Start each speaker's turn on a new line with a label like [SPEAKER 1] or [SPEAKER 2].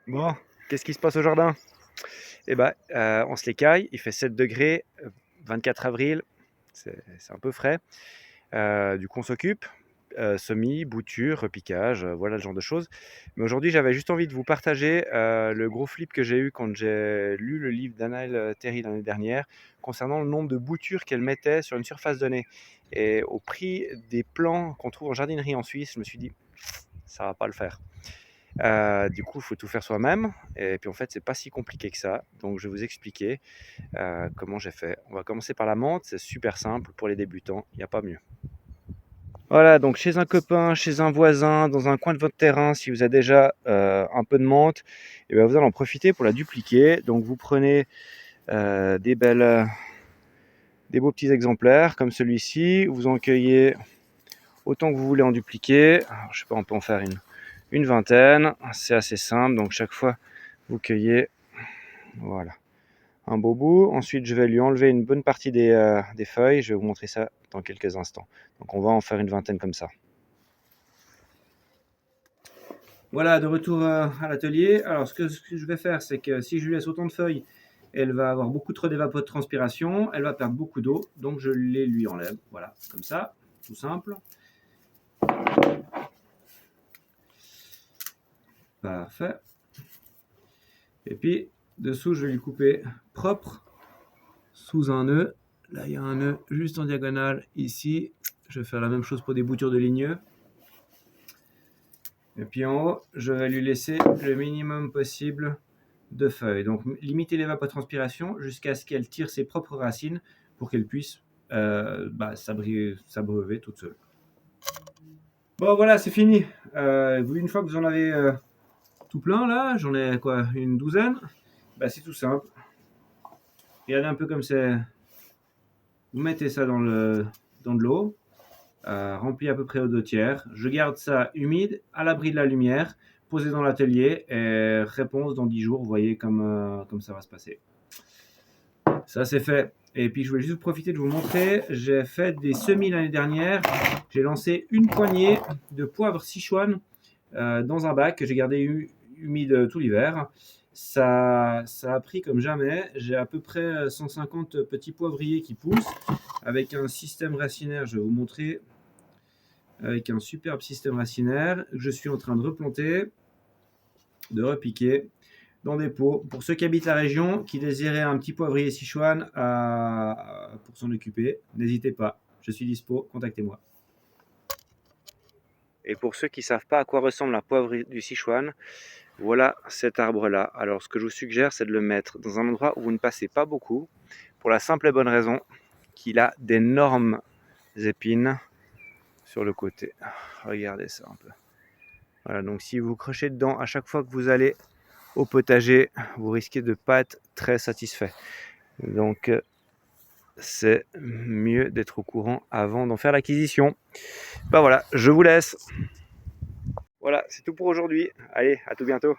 [SPEAKER 1] Bon, qu'est-ce qui se passe au jardin? Eh ben, on se l'écaille, il fait 7 degrés, 24 avril, c'est un peu frais. Du coup, on s'occupe, semis, bouture, repiquage, voilà le genre de choses. Mais aujourd'hui, j'avais juste envie de vous partager, le gros flip que j'ai eu quand j'ai lu le livre d'Anaëlle, Terry l'année dernière, concernant le nombre de boutures qu'elle mettait sur une surface donnée. Et au prix des plants qu'on trouve en jardinerie en Suisse, je me suis dit: «Ça va pas le faire». Du coup, il faut tout faire soi-même et puis en fait, c'est pas si compliqué que ça. Donc je vais vous expliquer, comment j'ai fait. On va commencer par la menthe, c'est super simple pour les débutants, il y a pas mieux. Voilà, donc chez un copain, chez un voisin, dans un coin de votre terrain, si vous avez déjà, un peu de menthe, et ben, vous allez en profiter pour la dupliquer. Donc vous prenez, des beaux petits exemplaires comme celui-ci, vous en cueillez autant que vous voulez en dupliquer. Alors, je sais pas, on peut en faire une vingtaine, c'est assez simple, donc chaque fois vous cueillez, voilà, un beau bout. Ensuite, je vais lui enlever une bonne partie des feuilles. Je vais vous montrer ça dans quelques instants. Donc, on va en faire une vingtaine comme ça. Voilà, de retour à l'atelier. Alors, ce que je vais faire, c'est que si je lui laisse autant de feuilles, elle va avoir beaucoup trop d'évapotranspiration, elle va perdre beaucoup d'eau, donc je les lui enlève. Voilà, comme ça, tout simple. Parfait. Et puis, dessous, je vais lui couper propre, sous un nœud. Là, il y a un nœud juste en diagonale ici. Je vais faire la même chose pour des boutures de ligneux. Et puis en haut, je vais lui laisser le minimum possible de feuilles. Donc limiter l'évapotranspiration jusqu'à ce qu'elle tire ses propres racines pour qu'elle puisse s'abreuver toute seule. Bon voilà, c'est fini. Une fois que vous en avez tout plein là, j'en ai quoi, une douzaine, c'est tout simple. Regardez un peu comme c'est. Vous mettez ça dans de l'eau, rempli à peu près aux 2 tiers. Je garde ça humide, à l'abri de la lumière, posé dans l'atelier et réponse dans 10 jours. Vous voyez comme ça va se passer. Ça c'est fait. Et puis je voulais juste profiter de vous montrer, j'ai fait des semis l'année dernière. J'ai lancé une poignée de poivre Sichuan dans un bac que j'ai gardé humide tout l'hiver. Ça a pris comme jamais. J'ai à peu près 150 petits poivriers qui poussent avec un système racinaire. Je vais vous montrer avec un superbe système racinaire que je suis en train de replanter, de repiquer dans des pots. Pour ceux qui habitent la région, qui désiraient un petit poivrier Sichuan pour s'en occuper, n'hésitez pas, je suis dispo, contactez-moi. Et pour ceux qui ne savent pas à quoi ressemble un poivre du Sichuan, voilà cet arbre-là. Alors ce que je vous suggère, c'est de le mettre dans un endroit où vous ne passez pas beaucoup, pour la simple et bonne raison qu'il a d'énormes épines sur le côté. Regardez ça un peu. Voilà, donc si vous crochez dedans à chaque fois que vous allez au potager, vous risquez de ne pas être très satisfait. Donc c'est mieux d'être au courant avant d'en faire l'acquisition. Voilà, je vous laisse. Voilà, c'est tout pour aujourd'hui. Allez, à tout bientôt.